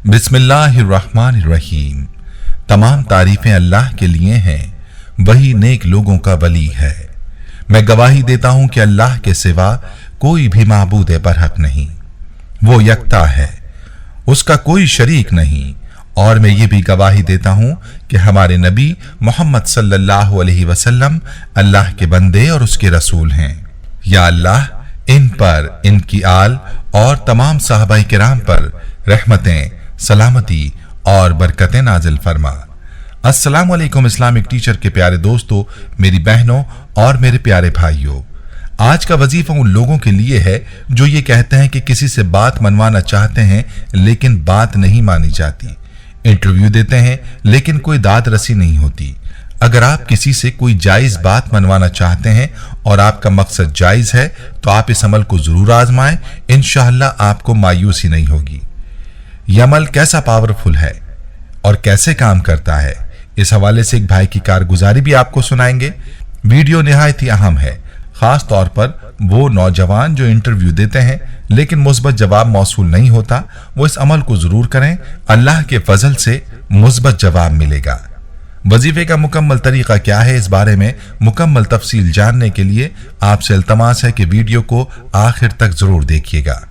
बिस्मिल्लाहिर्रहमानिर्रहीम। तमाम तारीफें अल्लाह के लिए हैं, वही नेक लोगों का वली है। मैं गवाही देता हूं कि अल्लाह के सिवा कोई भी माबूद बरहक नहीं, वो यकता है, उसका कोई शरीक नहीं। और मैं ये भी गवाही देता हूं कि हमारे नबी मोहम्मद सल्लल्लाहु अलैहि वसल्लम अल्लाह के बंदे और उसके रसूल हैं। या अल्लाह इन पर, इनकी आल और तमाम साहबाए किराम पर रहमतें, सलामती और बरकतें नाजिल फरमा। अस्सलाम वालेकुम इस्लामिक टीचर के प्यारे दोस्तों, मेरी बहनों और मेरे प्यारे भाइयों, आज का वजीफा उन लोगों के लिए है जो ये कहते हैं कि किसी से बात मनवाना चाहते हैं लेकिन बात नहीं मानी जाती। इंटरव्यू देते हैं लेकिन कोई दाद रसी नहीं होती। अगर आप किसी से कोई जायज बात मनवाना चाहते हैं और आपका मकसद जायज है तो आप इस अमल को जरूर आजमाएं, इंशाअल्लाह आपको मायूसी नहीं होगी। यह अमल कैसा पावरफुल है और कैसे काम करता है, इस हवाले से एक भाई की कारगुजारी भी आपको सुनाएंगे। वीडियो निहायत ही अहम है, खास तौर पर वो नौजवान जो इंटरव्यू देते हैं लेकिन मुस्बत जवाब मौसूल नहीं होता, वो इस अमल को जरूर करें, अल्लाह के फजल से मुस्बत जवाब मिलेगा। वजीफे का मुकम्मल तरीका क्या है, इस बारे में मुकम्मल तफसील जानने के लिए आपसे इल्तमास है कि वीडियो को आखिर तक जरूर देखिएगा।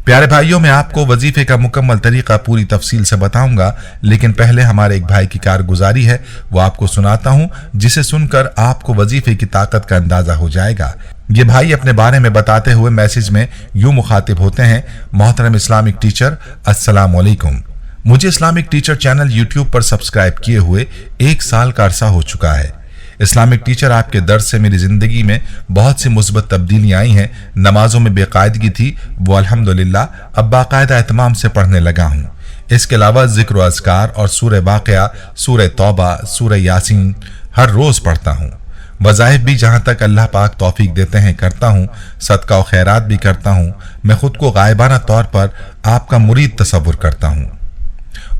प्यारे भाइयों, मैं आपको वजीफे का मुकम्मल तरीका पूरी तफसील से बताऊंगा, लेकिन पहले हमारे एक भाई की कारगुजारी है, वो आपको सुनाता हूं, जिसे सुनकर आपको वजीफे की ताकत का अंदाजा हो जाएगा। ये भाई अपने बारे में बताते हुए मैसेज में यूं मुखातिब होते हैं, मोहतरम इस्लामिक टीचर, अस्सलाम वालेकुम। मुझे इस्लामिक टीचर चैनल यूट्यूब पर सब्सक्राइब किए हुए 1 साल का अरसा हो चुका है। इस्लामिक टीचर, आपके दर्स से मेरी जिंदगी में बहुत सी मुस्बत तब्दीलियां आई हैं। नमाजों में बेकायदगी थी, वो अल्हम्दुलिल्लाह अब बाकायदा एहतमाम से पढ़ने लगा हूँ। इसके अलावा जिक्र अज़कार और सूरह वाक़िया, सूरह तौबा, सूरह यासीन हर रोज पढ़ता हूँ। वज़ाइफ भी जहाँ तक अल्लाह पाक तौफीक देते हैं करता हूँ, सदका और खैरात भी करता हूँ। मैं खुद को गायबाना तौर पर आपका मुरीद तसव्वुर करता हूँ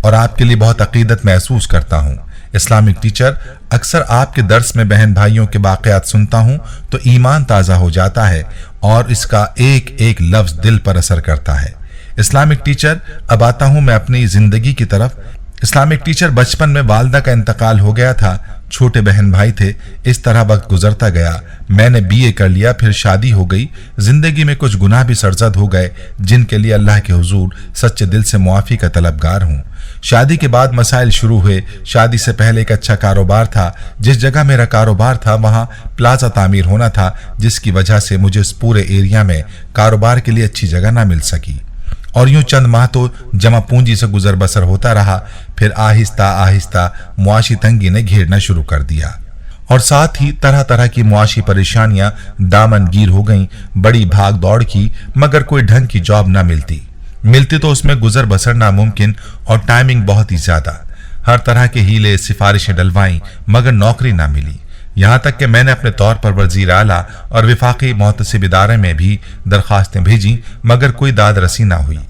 और आपके लिए बहुत अकीदत महसूस करता हूँ। इस्लामिक टीचर, अक्सर आपके दर्स में बहन भाइयों के वाक़यात सुनता हूँ तो ईमान ताज़ा हो जाता है और इसका एक एक लफ्ज़ दिल पर असर करता है। इस्लामिक टीचर, अब आता हूँ मैं अपनी जिंदगी की तरफ। इस्लामिक टीचर, बचपन में वालदा का इंतकाल हो गया था, छोटे बहन भाई थे, इस तरह वक्त गुजरता गया। मैंने BA कर लिया, फिर शादी हो गई। जिंदगी में कुछ गुनाह भी सरजद हो गए जिनके लिए अल्लाह के हुजूर सच्चे दिल से मुआफ़ी का तलबगार हूँ। शादी के बाद मसाइल शुरू हुए। शादी से पहले एक अच्छा कारोबार था। जिस जगह मेरा कारोबार था वहां प्लाजा तामीर होना था, जिसकी वजह से मुझे इस पूरे एरिया में कारोबार के लिए अच्छी जगह ना मिल सकी और यूं चंद माह तो जमा पूंजी से गुजर बसर होता रहा। फिर आहिस्ता आहिस्ता मुआशी तंगी ने घेरना शुरू कर दिया और साथ ही तरह तरह की मुआशी परेशानियां दामनगीर हो गईं। बड़ी भाग दौड़ की, मगर कोई ढंग की जॉब ना मिलती तो उसमें गुजर बसर नामुमकिन और टाइमिंग बहुत ही ज्यादा। हर तरह के हीले सिफारिशें डलवाईं मगर नौकरी ना मिली। यहाँ तक कि मैंने अपने तौर पर वज़ीर आला और विफाकी मोहतसिब इदारे में भी दरखास्तें भेजी मगर कोई दाद रसी ना हुई।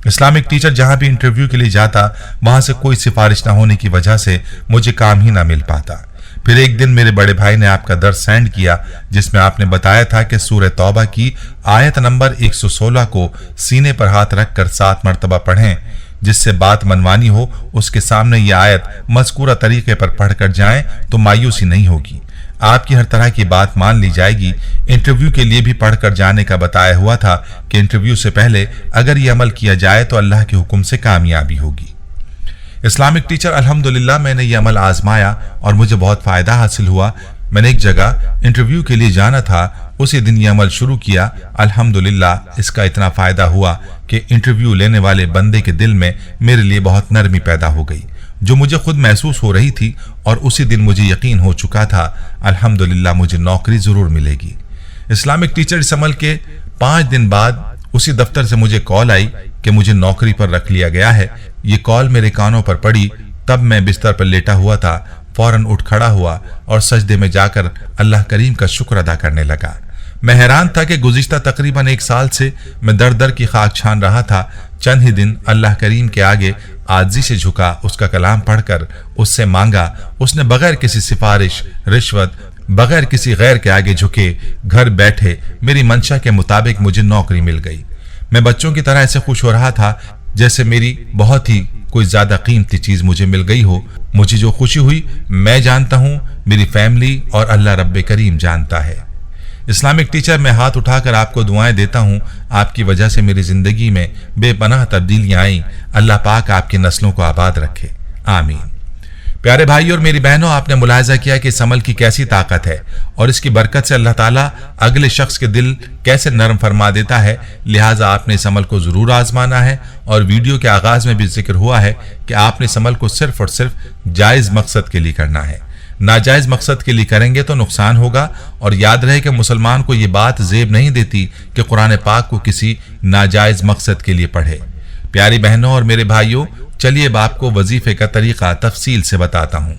इस्लामिक टीचर, जहाँ भी इंटरव्यू के लिए जाता वहां से कोई सिफारिश ना होने की वजह से मुझे काम ही ना मिल पाता। फिर एक दिन मेरे बड़े भाई ने आपका दर्स सेंड किया जिसमें आपने बताया था कि सूरह तौबा की आयत नंबर 116 को सीने पर हाथ रखकर 7 मरतबा पढ़ें। जिससे बात मनवानी हो उसके सामने यह आयत मज़कूरा तरीके पर पढ़कर जाएं तो मायूसी नहीं होगी, आपकी हर तरह की बात मान ली जाएगी। इंटरव्यू के लिए भी पढ़कर जाने का बताया हुआ था कि इंटरव्यू से पहले अगर ये अमल किया जाए तो अल्लाह के हुक्म से कामयाबी होगी। इस्लामिक टीचर, अल्हम्दुलिल्लाह मैंने ये अमल आजमाया और मुझे बहुत फायदा हासिल हुआ। मैंने एक जगह इंटरव्यू के लिए जाना था, उसी दिन ये अमल शुरू किया। अल्हम्दुलिल्लाह इसका इतना फायदा हुआ कि इंटरव्यू लेने वाले बंदे के दिल में मेरे लिए बहुत नरमी पैदा हो गई जो मुझे खुद महसूस हो रही थी और उसी दिन मुझे यकीन हो चुका था अल्हम्दुलिल्लाह मुझे नौकरी जरूर मिलेगी। इस्लामिक टीचर, इस अमल के 5 दिन बाद उसी दफ्तर से मुझे कॉल आई कि मुझे नौकरी पर रख लिया गया है। ये कॉल मेरे कानों पर पड़ी, तब मैं बिस्तर पर लेटा हुआ था। फौरन उठ खड़ा हुआ और सजदे में जाकर अल्लाह करीम का शुक्र अदा करने लगा। मैं हैरान था कि गुज़िश्ता तकरीबन 1 साल से मैं दर दर की खाक छान रहा था। चंद ही दिन अल्लाह करीम के आगे आजी से झुका, उसका कलाम पढ़कर उससे मांगा। उसने बगैर किसी सिफारिश, रिश्वत, बगैर किसी गैर के आगे झुके घर बैठे मेरी मंशा के मुताबिक मुझे नौकरी मिल गई। मैं बच्चों की तरह ऐसे खुश हो रहा था जैसे मेरी बहुत ही कोई ज्यादा कीमती चीज मुझे मिल गई हो। मुझे जो खुशी हुई मैं जानता हूं, मेरी फैमिली और अल्लाह रब्बे करीम जानता है। इस्लामिक टीचर, मैं हाथ उठाकर आपको दुआएं देता हूं। आपकी वजह से मेरी जिंदगी में बेपनाह तब्दीलियां आई। अल्लाह पाक आपकी नस्लों को आबाद रखे, आमीन। प्यारे भाई और मेरी बहनों, आपने मुलाहिजा किया कि इस अमल की कैसी ताकत है और इसकी बरकत से अल्लाह ताला अगले शख्स के दिल कैसे नरम फरमा देता है। लिहाजा आपने इस अमल को जरूर आजमाना है। और वीडियो के आगाज में भी जिक्र हुआ है कि आपने इस अमल को सिर्फ और सिर्फ जायज मकसद के लिए करना है। नाजायज मकसद के लिए करेंगे तो नुकसान होगा। और याद रहे कि मुसलमान को यह बात जेब नहीं देती कि कुरान पाक को किसी नाजायज मकसद के लिए पढ़े। प्यारी बहनों और मेरे भाइयों, चलिए अब आपको वजीफे का तरीका तफसील से बताता हूं।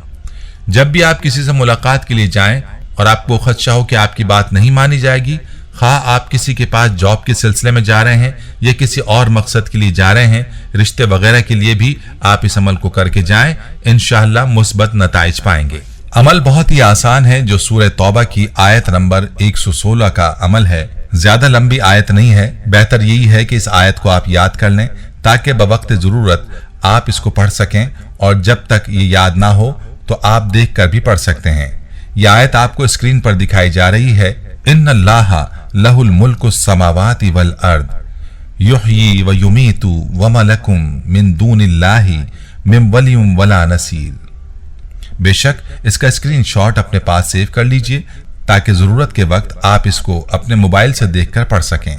जब भी आप किसी से मुलाकात के लिए जाएं और आपको खदशा हो कि आपकी बात नहीं मानी जाएगी, खा आप किसी के पास जॉब के सिलसिले में जा रहे हैं या किसी और मकसद के लिए जा रहे हैं, रिश्ते वगैरह के लिए भी आप इस अमल को करके जाएं, इंशाअल्लाह मुस्बत नताइज पाएंगे। अमल बहुत ही आसान है, जो सूरह तौबा की आयत नंबर 116 का अमल है। ज्यादा लंबी आयत नहीं है। बेहतर यही है कि इस आयत को आप याद कर लें ताकि बवक्त जरूरत आप इसको पढ़ सकें, और जब तक ये याद ना हो तो आप देखकर भी पढ़ सकते हैं। यह आयत आपको स्क्रीन पर दिखाई जा रही है। इन्नल्लाहा लहुल मुल्कु समावाति वल अर्द युहयी व युमीतु व मा लकुम मिन दूनिल्लाहि मिन वलिय्यिन वला नसीर। बेशक इसका स्क्रीनशॉट अपने पास सेव कर लीजिए ताकि जरूरत के वक्त आप इसको अपने मोबाइल से देखकर पढ़ सकें।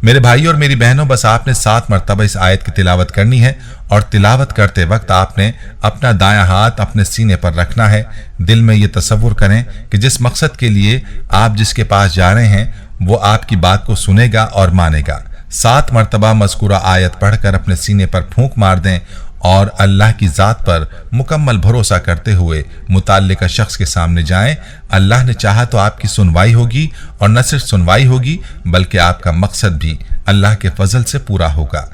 मेरे भाई और मेरी बहनों, बस आपने 7 मरतबा इस आयत की तिलावत करनी है और तिलावत करते वक्त आपने अपना दायां हाथ अपने सीने पर रखना है। दिल में ये तसव्वुर करें कि जिस मकसद के लिए आप जिसके पास जा रहे हैं वो आपकी बात को सुनेगा और मानेगा। 7 मरतबा मज़कूरा आयत पढ़कर अपने सीने पर फूंक मार दें और अल्लाह की ज़ात पर मुकम्मल भरोसा करते हुए मुताल्लिका शख्स के सामने जाएं। अल्लाह ने चाहा तो आपकी सुनवाई होगी, और न सिर्फ सुनवाई होगी बल्कि आपका मकसद भी अल्लाह के फजल से पूरा होगा।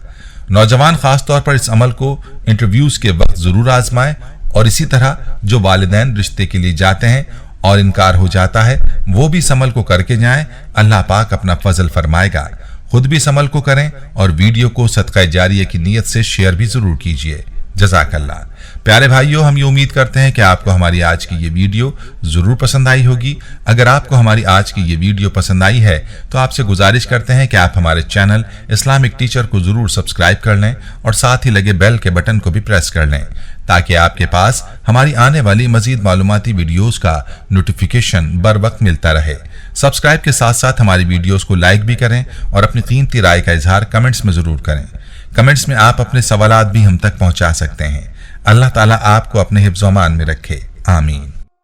नौजवान खास तौर पर इस अमल को इंटरव्यूज के वक्त जरूर आजमाएं, और इसी तरह जो वालिदैन रिश्ते के लिए जाते हैं और इनकार हो जाता है वो भी इस अमल को करके जाएं। अल्लाह पाक अपना फजल फरमाएगा। खुद भी इस अमल को करें और वीडियो को सदका जारिया की नीयत से शेयर भी जरूर कीजिए। जज़ाकल्लाह। प्यारे भाइयों, हम ये उम्मीद करते हैं कि आपको हमारी आज की ये वीडियो जरूर पसंद आई होगी। अगर आपको हमारी आज की ये वीडियो पसंद आई है तो आपसे गुजारिश करते हैं कि आप हमारे चैनल इस्लामिक टीचर को जरूर सब्सक्राइब कर लें और साथ ही लगे बेल के बटन को भी प्रेस कर लें ताकि आपके पास हमारी आने वाली मजीद मालूमाती वीडियोस का नोटिफिकेशन बर वक्त मिलता रहे। सब्सक्राइब के साथ साथ हमारी वीडियोस को लाइक भी करें और अपनी कीमती राय का इजहार कमेंट्स में जरूर करें। कमेंट्स में आप अपने सवालात भी हम तक पहुंचा सकते हैं। अल्लाह ताला आपको अपने हिफ्ज़-ओ-अमान में रखे, आमीन।